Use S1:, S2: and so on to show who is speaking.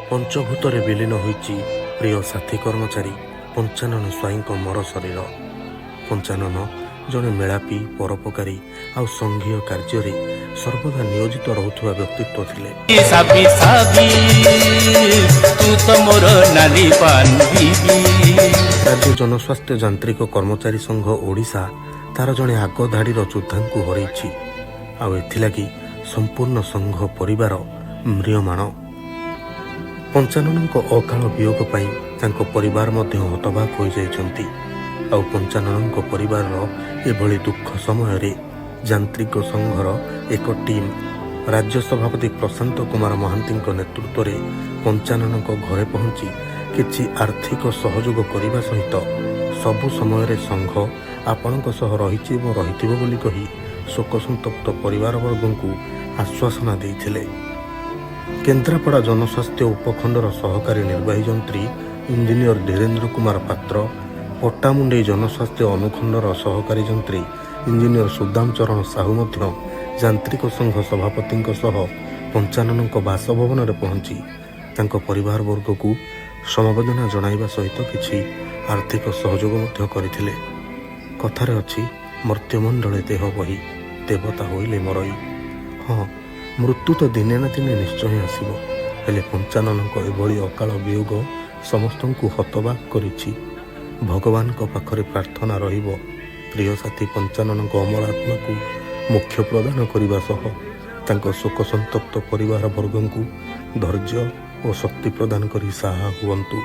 S1: ପଞ୍ଚଭୂତରେ ବିଲୀନ ହୋଇଛି ପ୍ରିୟ ସାଥୀ କର୍ମଚାରୀ ପଞ୍ଚାନନ ସ୍ୱାଇଁଙ୍କ ମର ଶରୀର। ପଞ୍ଚାନନ ଜଣେ ମେଳାପୀ, ପରୋପକାରୀ ଆଉ ସଂଘୀୟ କାର୍ଯ୍ୟରେ ସର୍ବଦା ନିୟୋଜିତ ରହୁଥିବା ବ୍ୟକ୍ତିତ୍ୱ ଥିଲେ। ରାଜ୍ୟ ଜନସ୍ୱାସ୍ଥ୍ୟ ଯାନ୍ତ୍ରିକ କର୍ମଚାରୀ ସଂଘ ଓଡ଼ିଶା ତାର ଜଣେ ଆଗ ଧାଡ଼ିର ଯୋଦ୍ଧାଙ୍କୁ ହରେଇଛି। ଆଉ ଏଥିଲାଗି ସମ୍ପୂର୍ଣ୍ଣ ସଂଘ ପରିବାର ମ୍ରିୟମାଣ। ପଞ୍ଚାନନଙ୍କ ଅକାଳ ବିୟୋଗ ପାଇଁ ତାଙ୍କ ପରିବାର ମଧ୍ୟ ହତବାକ୍ ହୋଇଯାଇଛନ୍ତି। ଆଉ ପଞ୍ଚାନନଙ୍କ ପରିବାରର ଏଭଳି ଦୁଃଖ ସମୟରେ ଯାନ୍ତ୍ରିକ ସଂଘର ଏକ ଟିମ୍ ରାଜ୍ୟ ସଭାପତି ପ୍ରଶାନ୍ତ କୁମାର ମହାନ୍ତିଙ୍କ ନେତୃତ୍ୱରେ ପଞ୍ଚାନନଙ୍କ ଘରେ ପହଞ୍ଚି କିଛି ଆର୍ଥିକ ସହଯୋଗ କରିବା ସହିତ ସବୁ ସମୟରେ ସଂଘ ଆପଣଙ୍କ ସହ ରହିଛି ଏବଂ ରହିଥିବ ବୋଲି କହି ଶୋକସନ୍ତପ୍ତ ପରିବାରବର୍ଗଙ୍କୁ ଆଶ୍ୱାସନା ଦେଇଥିଲେ। କେନ୍ଦ୍ରାପଡ଼ା ଜନସ୍ୱାସ୍ଥ୍ୟ ଉପଖଣ୍ଡର ସହକାରୀ ନିର୍ବାହୀ ଯନ୍ତ୍ରୀ ଇଞ୍ଜିନିୟର ଧୀରେନ୍ଦ୍ର କୁମାର ପାତ୍ର, ପଟ୍ଟାମୁଣ୍ଡେଇ ଜନସ୍ୱାସ୍ଥ୍ୟ ଅନୁଖଣ୍ଡର ସହକାରୀ ଯନ୍ତ୍ରୀ ଇଞ୍ଜିନିୟର ସୁଦାମ ଚରଣ ସାହୁ ମଧ୍ୟ ଯାନ୍ତ୍ରିକ ସଂଘ ସଭାପତିଙ୍କ ସହ ପଞ୍ଚାନନଙ୍କ ବାସଭବନରେ ପହଞ୍ଚି ତାଙ୍କ ପରିବାରବର୍ଗକୁ ସମବେଦନା ଜଣାଇବା ସହିତ କିଛି ଆର୍ଥିକ ସହଯୋଗ ମଧ୍ୟ କରିଥିଲେ। କଥାରେ ଅଛି, ମର୍ତ୍ତ୍ୟମଣ୍ଡଳେ ଦେହ ବହି ଦେବତା ହୋଇଲେ ମରଇ। ହଁ, ମୃତ୍ୟୁ ତ ଦିନେ ନା ଦିନେ ନିଶ୍ଚୟ ଆସିବ, ହେଲେ ପଞ୍ଚାନନଙ୍କ ଏଭଳି ଅକାଳ ବିୟୋଗ ସମସ୍ତଙ୍କୁ ହତବାକ୍ କରିଛି। ଭଗବାନଙ୍କ ପାଖରେ ପ୍ରାର୍ଥନା ରହିବ, ପ୍ରିୟ ସାଥୀ ପଞ୍ଚାନନଙ୍କ ଅମର ଆତ୍ମାକୁ ମୋକ୍ଷ ପ୍ରଦାନ କରିବା ସହ ତାଙ୍କ ଶୋକସନ୍ତପ୍ତ ପରିବାର ବର୍ଗଙ୍କୁ ଧୈର୍ଯ୍ୟ ଓ ଶକ୍ତି ପ୍ରଦାନ କରି ସାହା ହୁଅନ୍ତୁ।